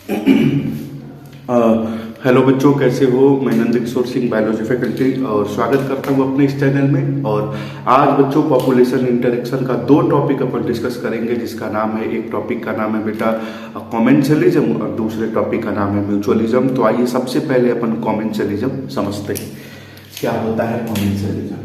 Hello बच्चों, कैसे हो। मैं नंदकिशोर सिंह, बायोलॉजी फैकल्टी, और स्वागत करता हूँ अपने इस चैनल में। और आज बच्चों पॉपुलेशन इंटरेक्शन का दो टॉपिक अपन डिस्कस करेंगे, जिसका नाम है, एक टॉपिक का नाम है बेटा कॉमेंसलिज्म और दूसरे टॉपिक का नाम है म्यूचुअलिज्म। तो आइए सबसे पहले अपन कॉमेंसलिज्म समझते हैं। क्या होता है कॉमेंसलिज्म?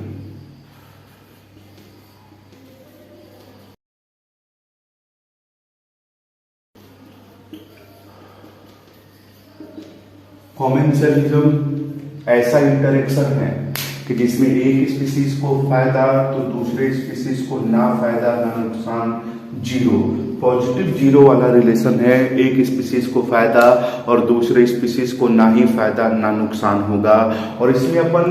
कॉमेंसलिज्म ऐसा इंटरेक्शन है कि जिसमें एक स्पीसीज को फायदा तो दूसरे स्पीसीज को ना फायदा ना नुकसान, जीरो, पॉजिटिव जीरो वाला रिलेशन है। एक स्पीसीज को फायदा और दूसरे स्पीसीज को ना ही फायदा ना नुकसान होगा। और इसमें अपन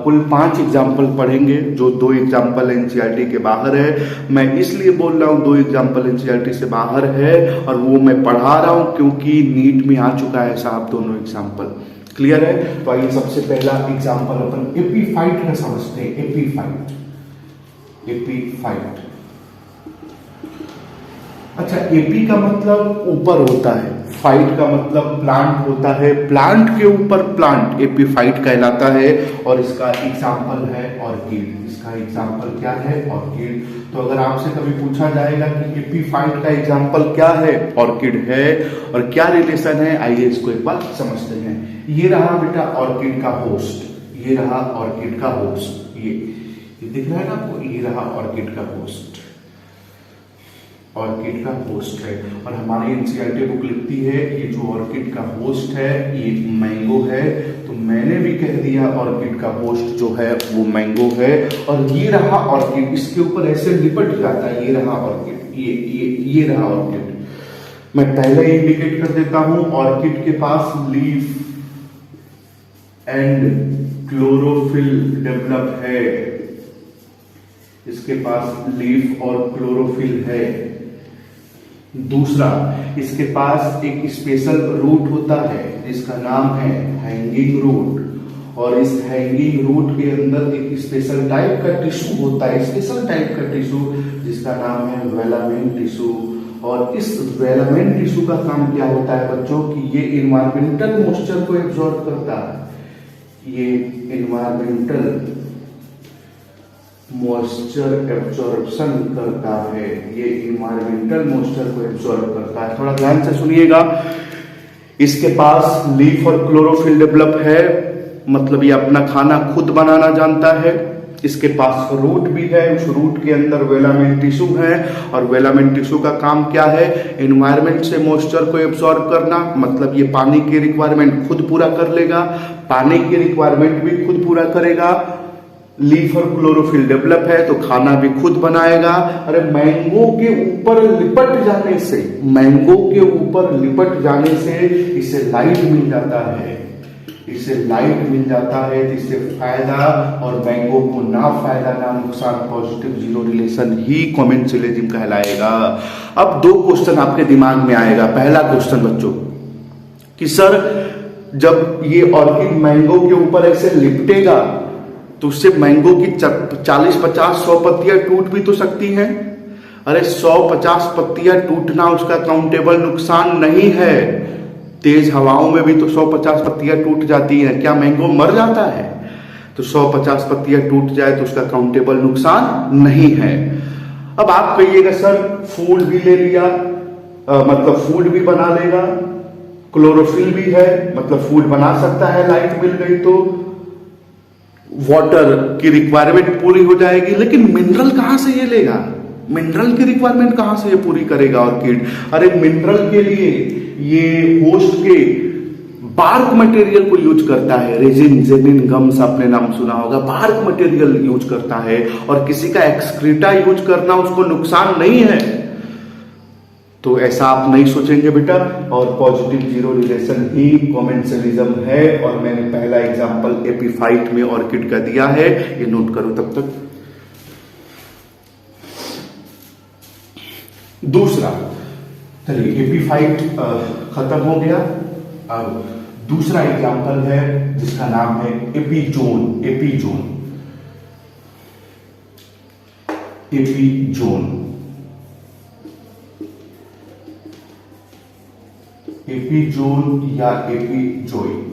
कुल 5 एग्जाम्पल पढ़ेंगे, जो 2 एग्जाम्पल एनसीईआरटी के बाहर है। मैं इसलिए बोल रहा हूँ 2 एग्जाम्पल एनसीईआरटी से बाहर है, और वो मैं पढ़ा रहा हूँ क्योंकि नीट में आ चुका है साहब दोनों एग्जाम्पल। क्लियर है? तो आइए सबसे पहला एग्जाम्पल अपन एपीफाइट का समझते हैं। एपीफाइट। अच्छा, एपी का मतलब ऊपर होता है, फाइट का मतलब प्लांट होता है, प्लांट के ऊपर प्लांट एपीफाइट कहलाता है। और इसका एग्जाम्पल है ऑर्किड। इसका एग्जाम्पल क्या है? ऑर्किड। तो अगर आपसे कभी पूछा जाएगा कि एपीफाइट का एग्जाम्पल क्या है, ऑर्किड है। और क्या रिलेशन है, आइए इसको एक बार समझते हैं। ये रहा बेटा ऑर्किड का होस्ट, ये रहा ऑर्किड का होस्ट, ये दिख रहा है ना आपको, ये रहा ऑर्किड का होस्ट, ऑर्किड का होस्ट है। और हमारी एनसीईआरटी बुक लिखती है ये जो ऑर्किड का होस्ट है ये मैंगो है। तो मैंने भी कह दिया ऑर्किड का होस्ट जो है वो मैंगो है। और ये रहा ऑर्किड, इसके ऊपर ऐसे लिपट जाता है, ये रहा ऑर्किड, ये रहा ऑर्किड। मैं पहले ही इंडिकेट कर देता हूं, ऑर्किड के पास लीफ एंड क्लोरोफिल डेवलप है, इसके पास लीफ और क्लोरोफिल है। दूसरा, इसके पास एक स्पेशल रूट होता है जिसका नाम है हैंगिंग रूट। और इस हैंगिंग रूट के अंदर एक स्पेशल टाइप का टिश्यू होता है, स्पेशल टाइप का टिश्यू जिसका नाम है वेलामेन टिश्यू। और इस वेलामेन टिश्यू का काम क्या होता है बच्चों कि ये इन्वायरमेंटल मॉइस्चर को एब्जॉर्ब करता है। ये इन्वायरमेंटल मॉइस्चर एब्जॉर्प्शन करता है, ये इन्वायरमेंटल मॉइस्चर को एब्जॉर्ब करता है। थोड़ा ध्यान से सुनिएगा। इसके पास लीफ और क्लोरोफिल डेवलप है, मतलब ये अपना खाना खुद बनाना जानता है। इसके पास रूट भी है, उस रूट के अंदर वेलामेन टिश्यू है। और वेलामेन टिश्यू का काम क्या है? एनवायरमेंट से मॉइस्चर को एब्जॉर्ब करना, मतलब ये पानी की रिक्वायरमेंट खुद पूरा कर लेगा, पानी की रिक्वायरमेंट भी खुद पूरा करेगा। लीफ और क्लोरोफिल डेवलप है तो खाना भी खुद बनाएगा। अरे मैंगो के ऊपर लिपट जाने से, मैंगो के ऊपर लिपट जाने से इसे लाइट मिल जाता है, इसे लाइट मिल जाता है, जिससे फायदा, और मैंगो को ना फायदा ना नुकसान, पॉजिटिव जीरो रिलेशन ही कॉमेंसलिज्म कहलाएगा। अब 2 क्वेश्चन आपके दिमाग में आएगा। पहला क्वेश्चन बच्चों कि सर जब ये ऑर्किड मैंगो के ऊपर ऐसे लिपटेगा तो उससे मैंगो की 40, 50, 100 पत्तियां टूट भी तो सकती हैं। अरे 100, 50 पत्तियां टूटना उसका काउंटेबल नुकसान नहीं है। तेज हवाओं में भी तो 100, 50 पत्तियां टूट जाती हैं, क्या मैंगो मर जाता है? तो 100, 50 पत्तियां टूट जाए तो उसका काउंटेबल नुकसान नहीं है। अब आप कहिएगा सर फूल भी ले लिया, मतलब फूल भी बना लेगा, क्लोरोफिल भी है, मतलब फूल बना सकता है, लाइट मिल गई तो वाटर की रिक्वायरमेंट पूरी हो जाएगी। लेकिन मिनरल कहां से ये लेगा? मिनरल की रिक्वायरमेंट कहां से ये पूरी करेगा ऑर्किड? अरे मिनरल के लिए ये होस्ट के बार्क मटेरियल को यूज करता है, रेजिन, जेनिन, गम्स, आपने नाम सुना होगा, बार्क मटेरियल यूज करता है। और किसी का एक्सक्रीटा यूज करना उसको नुकसान नहीं है। तो ऐसा आप नहीं सोचेंगे बेटा। और पॉजिटिव जीरो रिलेशन ही कॉमेंसलिज्म है। और मैंने पहला एग्जांपल एपीफाइट में ऑर्किड का दिया है, ये नोट करो तब तक। दूसरा, चलिए एपीफाइट खत्म हो गया। अब दूसरा एग्जांपल है जिसका नाम है एपीजोन। एपीजोन, एपीजोन एपीजोन या एपीजोइक।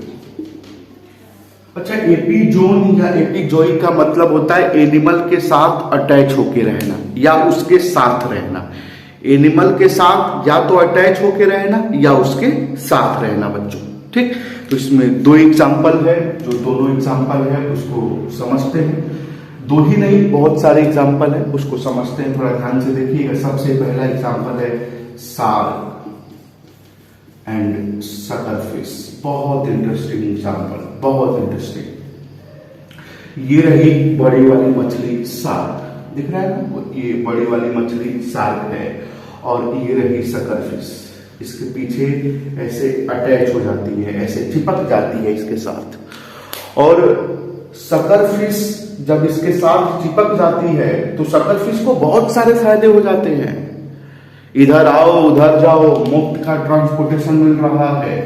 अच्छा, एपीजोन या एपीजोइक का मतलब होता है एनिमल के साथ अटैच होके रहना या उसके साथ रहना। एनिमल के साथ या तो अटैच होके रहना या उसके साथ रहना बच्चों, ठीक। तो इसमें दो एग्जाम्पल है, जो दोनों एग्जाम्पल है उसको समझते हैं। दो ही नहीं, बहुत सारे एग्जाम्पल है, उसको समझते हैं, थोड़ा ध्यान से देखिएगा। सबसे पहला एग्जाम्पल है शार्क एंड सकरफिश। बहुत इंटरेस्टिंग एग्जाम्पल, बहुत इंटरेस्टिंग। ये रही बड़ी वाली मछली शार्क, दिख रहा है ना, ये बड़ी वाली मछली शार्क है, और ये रही सकरफिश। इसके पीछे ऐसे अटैच हो जाती है, ऐसे चिपक जाती है इसके साथ। और सकरफिश जब इसके साथ चिपक जाती है तो सकरफिश को बहुत सारे फायदे हो जाते हैं। इधर आओ उधर जाओ, मुफ्त का ट्रांसपोर्टेशन मिल रहा है,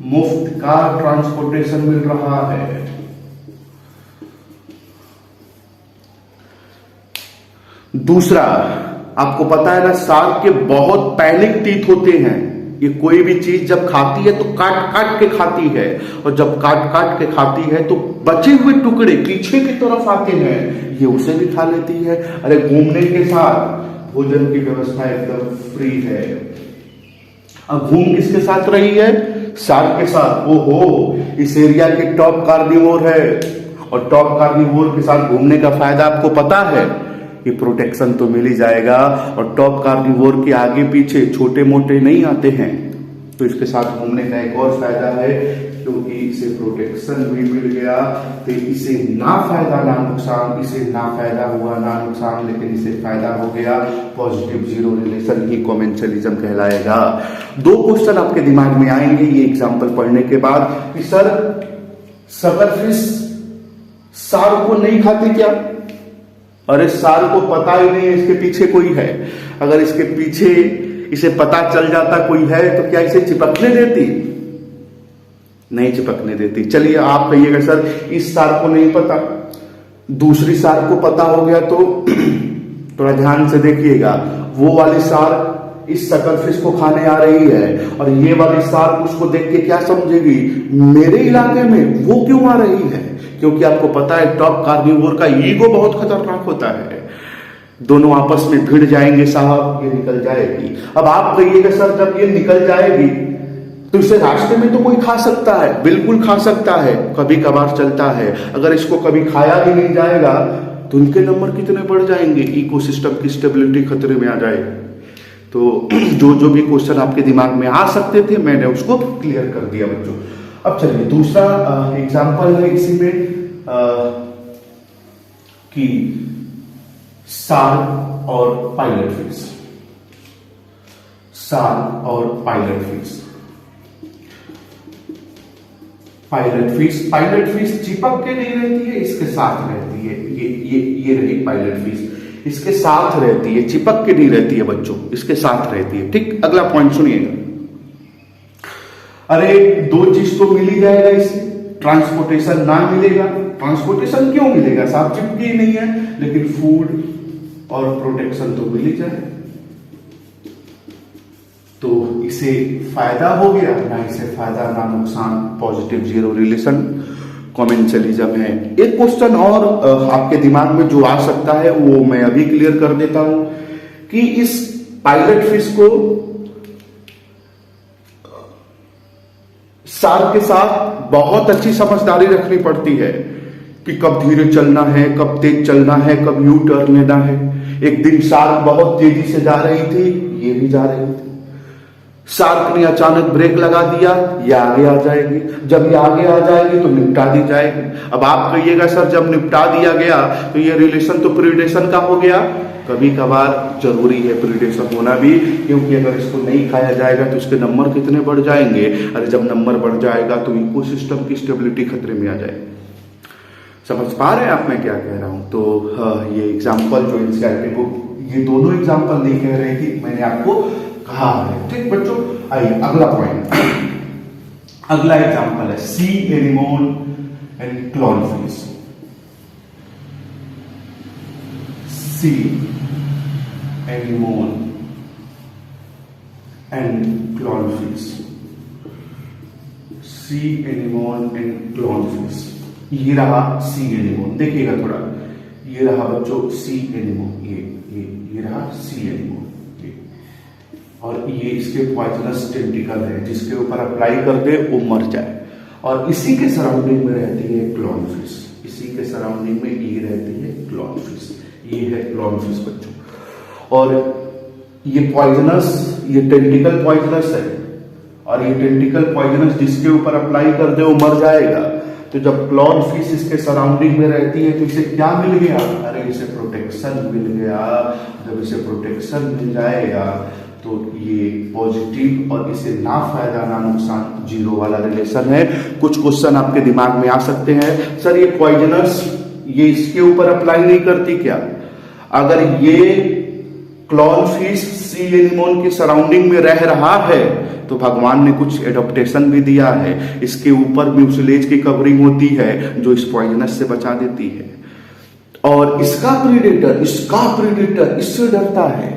मुफ्त का ट्रांसपोर्टेशन मिल रहा है। दूसरा, आपको पता है ना, शार्क के बहुत पैनिक टीथ होते हैं। ये कोई भी चीज जब खाती है तो काट काट के खाती है, और जब काट काट के खाती है तो बचे हुए टुकड़े पीछे की तरफ आते हैं, ये उसे भी खा लेती है। अरे घूमने के साथ भोजन की व्यवस्था एकदम फ्री है। अब घूम किसके साथ रही है? शार्क के साथ। ओहो, इस एरिया की टॉप कार्निवोर है, और टॉप कार्निवोर के साथ घूमने का फायदा आपको पता है, ये प्रोटेक्शन तो मिल ही जाएगा। और टॉप कार्निवोर के आगे पीछे छोटे मोटे नहीं आते हैं, तो इसके साथ घूमने का एक और फायदा है, क्योंकि इसे प्रोटेक्शन भी मिल गया। तो इसे ना फायदा ना नुकसान, इसे ना फायदा हुआ ना नुकसान, लेकिन इसे फायदा हो गया। पॉजिटिव जीरो रिलेशन ही कॉमेंसलिज्म कहलाएगा। दो क्वेश्चन आपके दिमाग में आएंगे ये एग्जाम्पल पढ़ने के बाद कि सर सकरफिश शार्क को नहीं खाती क्या? अरे शार्क को पता ही नहीं है इसके पीछे कोई है। अगर इसके पीछे इसे पता चल जाता कोई है तो क्या इसे चिपकने देती? नहीं चिपकने देती। चलिए आप कहिएगा सर इस शार्क को नहीं पता, दूसरी शार्क को पता हो गया तो थोड़ा ध्यान से देखिएगा। वो वाली शार्क इस सकरफिश को खाने आ रही है, और ये वाली शार्क उसको देख के क्या समझेगी, मेरे इलाके में वो क्यों आ रही है? क्योंकि आपको पता है टॉप कार्निवोर का ईगो बहुत खतरनाक होता है। दोनों आपस में भिड़ जाएंगे साहब, ये निकल जाएगी। अब आप कहिएगा सर जब ये निकल जाएगी तो इसे रास्ते में तो कोई खा सकता है, बिल्कुल खा सकता है, कभी कभार चलता है। अगर इसको कभी खाया ही नहीं जाएगा तो इनके नंबर कितने बढ़ जाएंगे, इकोसिस्टम की स्टेबिलिटी खतरे में आ जाएगी। तो जो भी क्वेश्चन आपके दिमाग में आ सकते थे मैंने उसको क्लियर कर दिया बच्चों। अब चलिए दूसरा एग्जाम्पल है इसी में कि शार्क और पायलट फिश। शार्क और पायलट फिश। पायलट फिश चिपक के नहीं रहती है, इसके साथ रहती है। ये रही पायलट फिश, इसके साथ रहती है, चिपक के नहीं रहती है बच्चों, इसके साथ रहती है। ठीक, अगला पॉइंट सुनिएगा। अरे दो चीज तो मिल ही जाएगा इसे, ट्रांसपोर्टेशन ना मिलेगा। ट्रांसपोर्टेशन क्यों मिलेगा साहब, चिपकी ही नहीं है, लेकिन फूड और प्रोटेक्शन तो मिल ही जाए। तो इसे फायदा हो गया, ना इसे फायदा ना नुकसान, पॉजिटिव जीरो रिलेशन कॉमेंसलिज्म है। एक क्वेश्चन और आपके दिमाग में जो आ सकता है वो मैं अभी क्लियर कर देता हूं कि इस पायलट फिश को शार्क के साथ बहुत अच्छी समझदारी रखनी पड़ती है कि कब धीरे चलना है, कब तेज चलना है, कब यू टर्न लेना है। एक दिन शार्क बहुत तेजी से जा रही थी, ये भी जा रही थी। शार्क ने अचानक ब्रेक लगा दिया, ये आगे आ जाएगी। जब ये आगे आ जाएगी तो निपटा दी जाएगी। अब आप कहिएगा सर जब निपटा दिया गया तो ये रिलेशन तो प्रीडेशन का हो गया। कभी कभार जरूरी है प्रीडेशन होना भी, क्योंकि अगर इसको नहीं खाया जाएगा तो इसके नंबर कितने बढ़ जाएंगे। अरे जब नंबर बढ़ जाएगा तो इकोसिस्टम की स्टेबिलिटी खतरे में आ जाएगी। समझ पा रहे हैं आप मैं क्या कह रहा हूं? तो ये एग्जाम्पल जो एनसीईआरटी बुक, ये दोनों एग्जाम्पल नहीं कह रही थी, मैंने आपको कहा है। ठीक बच्चों, आइए अगला पॉइंट, अगला एग्जाम्पल है sea anemone and clownfish. Sea anemone and clownfish, sea anemone and clownfish. ये रहा सी एनिमोन, देखिएगा थोड़ा, ये रहा बच्चों सी एनिमोन, ये रहा सी एनिमोन, और ये इसके पॉइजनस टेंटिकल है, जिसके ऊपर अप्लाई कर दे वो मर जाए। और इसी के सराउंडिंग में रहती है क्लॉनफिश, इसी के सराउंडिंग में ये रहती है क्लॉनफिश, ये है क्लॉनफिश बच्चों। और ये पॉइजनस, ये टेंटिकल पॉइजनस है, और ये टेंटिकल पॉइजनस जिसके ऊपर अप्लाई कर दे वो मर जाएगा। तो जब क्लॉनफिश इसके सराउंडिंग में रहती है तो इसे क्या मिल गया? अरे इसे प्रोटेक्शन मिल गया। जब इसे प्रोटेक्शन मिल जाएगा तो ये पॉजिटिव, और इसे ना फायदा ना नुकसान, जीरो वाला रिलेशन है। कुछ क्वेश्चन आपके दिमाग में आ सकते हैं, सर ये पॉइजनस ये इसके ऊपर अप्लाई नहीं करती क्या? अगर ये क्लॉनफिश सी एनिमोन की सराउंडिंग में रह रहा है तो भगवान ने कुछ एडॉप्टेशन भी दिया है, इसके ऊपर म्यूसिलेज की कवरिंग होती है जो इस पॉइजनस से बचा देती है। और इसका प्रीडेटर इससे डरता है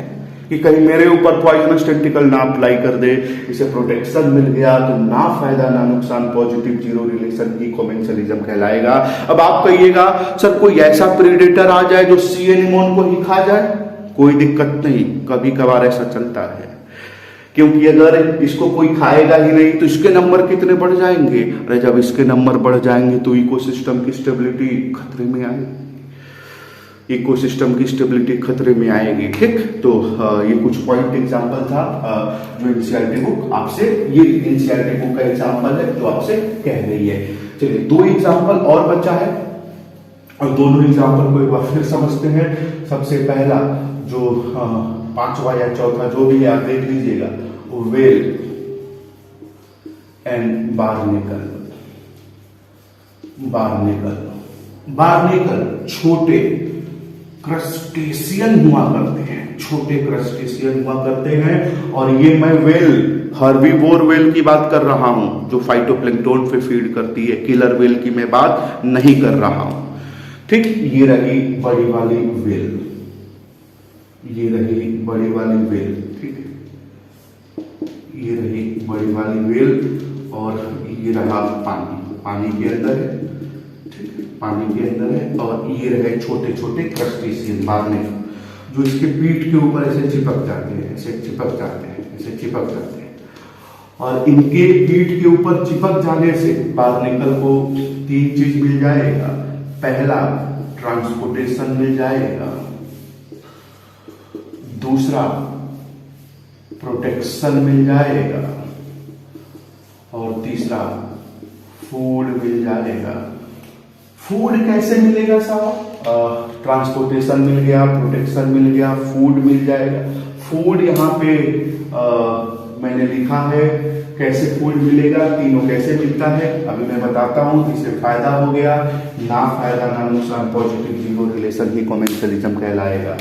कि कहीं मेरे ऊपर पॉइजनस टेंटिकल ना अप्लाई कर दे। इसे प्रोटेक्शन मिल गया तो ना फायदा ना नुकसान, पॉजिटिव जीरो रिलेशन की कॉमेंसलिज्म कहलाएगा। अब आप कहिएगा सर कोई ऐसा प्रीडेटर आ जाए जो सी एनिमोन को ही खा जाए, कोई दिक्कत नहीं, कभी कभार ऐसा चलता है, क्योंकि अगर इसको कोई खाएगा ही नहीं तो इसके नंबर कितने बढ़ जाएंगे। अरे जब इसके नंबर बढ़ जाएंगे तो इकोसिस्टम की स्टेबिलिटी खतरे में आएगी, इकोसिस्टम की स्टेबिलिटी खतरे में आएगी। ठीक, तो ये कुछ पॉइंट एग्जांपल था जो एनसीईआरटी बुक आपसे, ये एनसीईआरटी बुक का एग्जांपल है जो आपसे कह रही है। चलिए 2 एग्जांपल और बचा है, और दोनों एग्जांपल को एक बार फिर समझते हैं। सबसे पहला जो 5वां या 4था जो भी है आप देख लीजिएगा, वेल एंड बार्नेकल। बार्नेकल छोटे क्रस्टेशियन हुआ करते हैं, छोटे क्रस्टेशियन हुआ करते हैं। और ये मैं वेल, हर्बीवोर वेल की बात कर रहा हूं जो फाइटोप्लैंक्टन पे फीड करती है, किलर वेल की मैं बात नहीं कर रहा हूं। ठीक, ये रही बड़ी वाली वेल, ये रही बड़ी वाली वेल। ठीक, ये रही बड़ी वाली वेल, और ये रहा पानी के अंदर है। पानी के अंदर है, और ये रहे छोटे छोटे क्रस्टेशियन बार्नेकल जो इसके पीठ के ऊपर ऐसे चिपक जाते हैं, ऐसे चिपक जाते हैं। और इनके पीठ के ऊपर चिपक जाने से बार्नेकल को 3 चीज मिल जाएगा। पहला, ट्रांसपोर्टेशन मिल जाएगा, दूसरा प्रोटेक्शन मिल जाएगा, और तीसरा फूड मिल जाएगा। फूड कैसे मिलेगा साहब? ट्रांसपोर्टेशन मिल गया, प्रोटेक्शन मिल गया, फूड मिल जाएगा। फूड यहाँ पे मैंने लिखा है, कैसे फूड मिलेगा, तीनों कैसे मिलता है अभी मैं बताता हूं। इससे फायदा हो गया, ना फायदा ना नुकसान, पॉजिटिव जीरो रिलेशन ही कॉमेंसलिज्म कहलाएगा।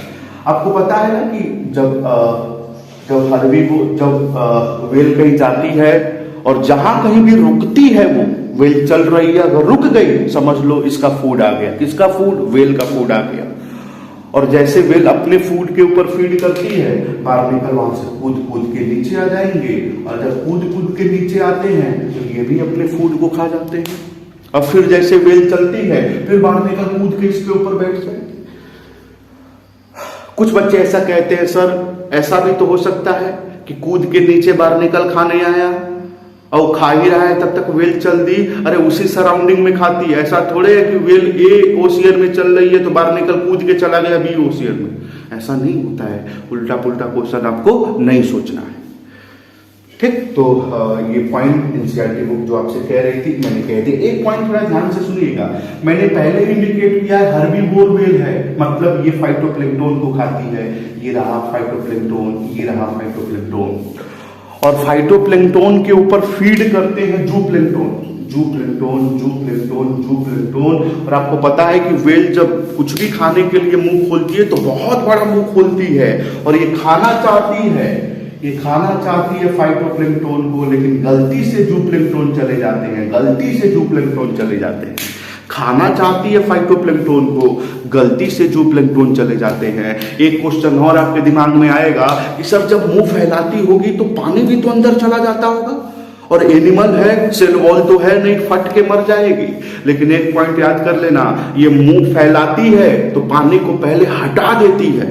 आपको पता है ना कि जब वेल कहीं जाती है और जहां कहीं भी रुकती है, वो वेल चल रही है, अगर रुक गई समझ लो इसका फूड आ गया। किसका फूड? वेल का फूड आ गया। और जैसे वेल अपने फूड के ऊपर फीड करती है, बार्नेकल वहां से कूद के नीचे आ जाएंगे, और जब कूद के नीचे आते हैं तो ये भी अपने फूड को खा जाते हैं। और फिर जैसे वेल चलती है, फिर बार्नेकल कूद के इसके ऊपर बैठ जाए। कुछ बच्चे ऐसा कहते हैं सर ऐसा भी तो हो सकता है कि कूद के नीचे बार्नेकल खाने आया और खा ही रहा है, तब तक वेल चल दी, अरे उसी सराउंडिंग में खाती है। ऐसा थोड़े है कि वेल ए ओशियन में चल रही है तो बार्नेकल कूद के चला गया बी ओशियन में, ऐसा नहीं होता है। उल्टा पुल्टा क्वेश्चन आपको नहीं सोचना है। ठीक, तो ये पॉइंट एनसीईआरटी बुक जो आपसे कह रही थी मैंने कह दिया। एक पॉइंट थोड़ा ध्यान से सुनिएगा, मैंने पहले इंडिकेट किया है हर्बीवोर वेल है, मतलब ये फाइटोप्लैंक्टन को खाती है। ये रहा फाइटोप्लैंक्टन, ये रहा फाइटोप्लैंक्टन। और फाइटोप्लैंक्टन के ऊपर फीड करते हैं जूप्लैंक्टन। और आपको पता है कि वेल जब कुछ भी खाने के लिए मुंह खोलती है तो बहुत बड़ा मुंह खोलती है, और ये खाना चाहती है फाइटोप्लैंक्टन को, लेकिन गलती से जूप्लैंक्टन चले जाते हैं, खाना चाहती है फाइटोप्लैंक्टन को, गलती से जूप्लैंक्टन चले जाते हैं। एक क्वेश्चन और आपके दिमाग में आएगा कि सर जब मुंह फैलाती होगी तो पानी भी तो अंदर चला जाता होगा, और एनिमल है, सेल वॉल तो है नहीं, फट के मर जाएगी। लेकिन एक पॉइंट याद कर लेना, ये मुंह फैलाती है तो पानी को पहले हटा देती है,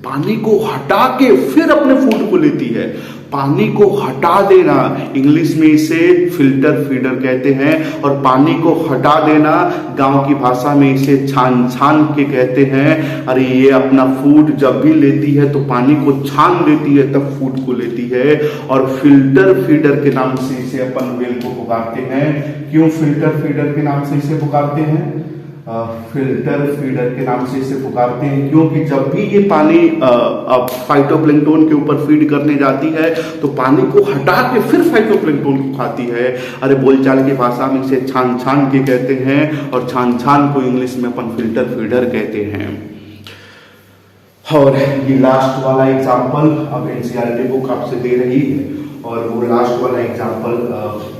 पानी को हटा के फिर अपने फूड को लेती है। पानी को हटा देना, इंग्लिश में इसे फिल्टर फीडर कहते हैं, और पानी को हटा देना गांव की भाषा में इसे छान छान के कहते हैं। अरे ये अपना फूड जब भी लेती है तो पानी को छान देती है, तब फूड को लेती है। और फिल्टर फीडर के नाम से इसे अपन वेल को पुकारते हैं। क्यों फिल्टर फीडर के नाम से इसे पुकारते हैं? फिल्टर फीडर के नाम से इसे पुकारते हैं क्योंकि जब भी ये पानी फाइटोप्लैंक्टन के ऊपर फीड करने जाती है तो पानी को हटा के फिर फाइटोप्लैंक्टन को खाती है। अरे बोलचाल की भाषा में इसे छान छान के कहते हैं, और छान छान को इंग्लिश में अपन फिल्टर फीडर कहते हैं। और ये लास्ट वाला एग्जाम्पल अब एनसीईआरटी बुक आपसे दे रही है, और वो लास्ट वाला एग्जाम्पल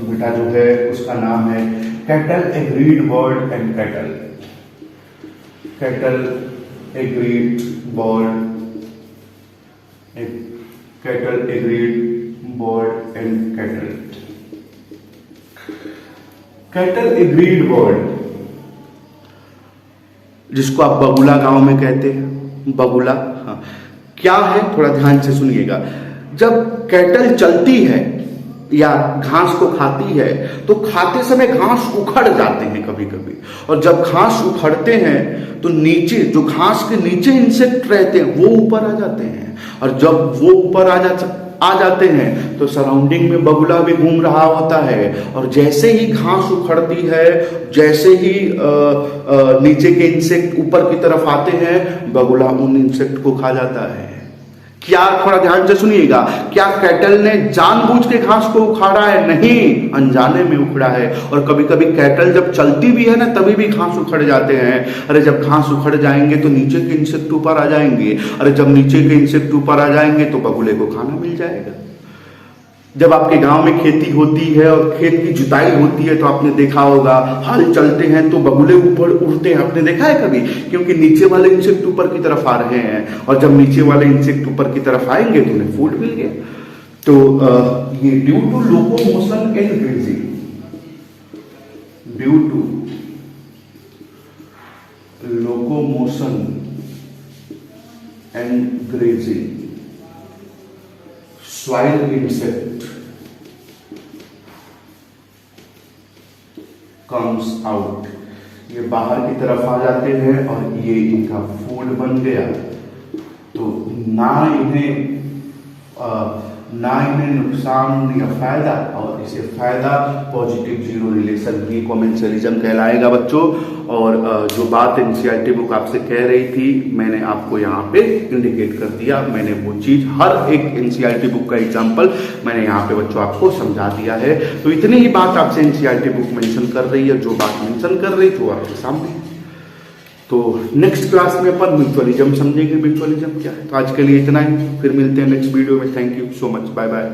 बेटा जो है उसका नाम है cattle agreed bird and cattle. Cattle agreed bird, cattle agreed bird and cattle. Cattle agreed bird, जिसको आप बगुला गांव में कहते हैं, बगुला। हाँ, क्या है थोड़ा ध्यान से सुनिएगा। जब कैटल चलती है या घास को खाती है तो खाते समय घास उखड़ जाते हैं कभी कभी, और जब घास उखड़ते हैं तो नीचे जो घास के नीचे इंसेक्ट रहते हैं वो ऊपर आ जाते हैं, और जब वो ऊपर आ जाते हैं तो सराउंडिंग में बगुला भी घूम रहा होता है, और जैसे ही घास उखड़ती है, जैसे ही नीचे के इंसेक्ट ऊपर की तरफ आते हैं, बगुला उन इंसेक्ट को खा जाता है। क्या, थोड़ा ध्यान से सुनिएगा, क्या कैटल ने जानबूझ के घास को उखाड़ा है? नहीं, अनजाने में उखड़ा है। और कभी कभी कैटल जब चलती भी है ना तभी भी घास उखड़ जाते हैं। अरे जब घास उखड़ जाएंगे तो नीचे के इंसेक्ट ऊपर आ जाएंगे, अरे जब नीचे के इंसेक्ट ऊपर आ जाएंगे तो बगुले को खाना मिल जाएगा। जब आपके गांव में खेती होती है और खेत की जुताई होती है तो आपने देखा होगा हल चलते हैं तो बगुले ऊपर उड़ते हैं, आपने देखा है कभी? क्योंकि नीचे वाले इंसेक्ट ऊपर की तरफ आ रहे हैं, और जब नीचे वाले इंसेक्ट ऊपर की तरफ आएंगे तो उन्हें फूड मिल गया। तो ये due to locomotion and grazing, due to locomotion and grazing soil insect comes out, ये बाहर की तरफ आ जाते हैं और ये इनका फूड बन गया। तो ना इन्हें नुकसान या फायदा, और इसे फायदा पॉजिटिव जीरो रिलेशन भी कॉमेंसरिज्म कहलाएगा बच्चों। और जो बात एनसीईआरटी बुक आपसे कह रही थी मैंने आपको यहाँ पे इंडिकेट कर दिया। मैंने वो चीज हर एक एनसीईआरटी बुक का एग्जांपल मैंने यहाँ पे बच्चों आपको समझा दिया है। तो इतनी ही बात आपसे एनसीईआरटी बुक मेंशन कर रही है, जो बात मेंशन कर रही थी वो आपके सामने। तो नेक्स्ट क्लास में अपन म्यूचुअलिज्म समझेंगे, म्यूचुअलिज्म क्या है। तो आज के लिए इतना ही, फिर मिलते हैं नेक्स्ट वीडियो में। Thank you so much, bye bye.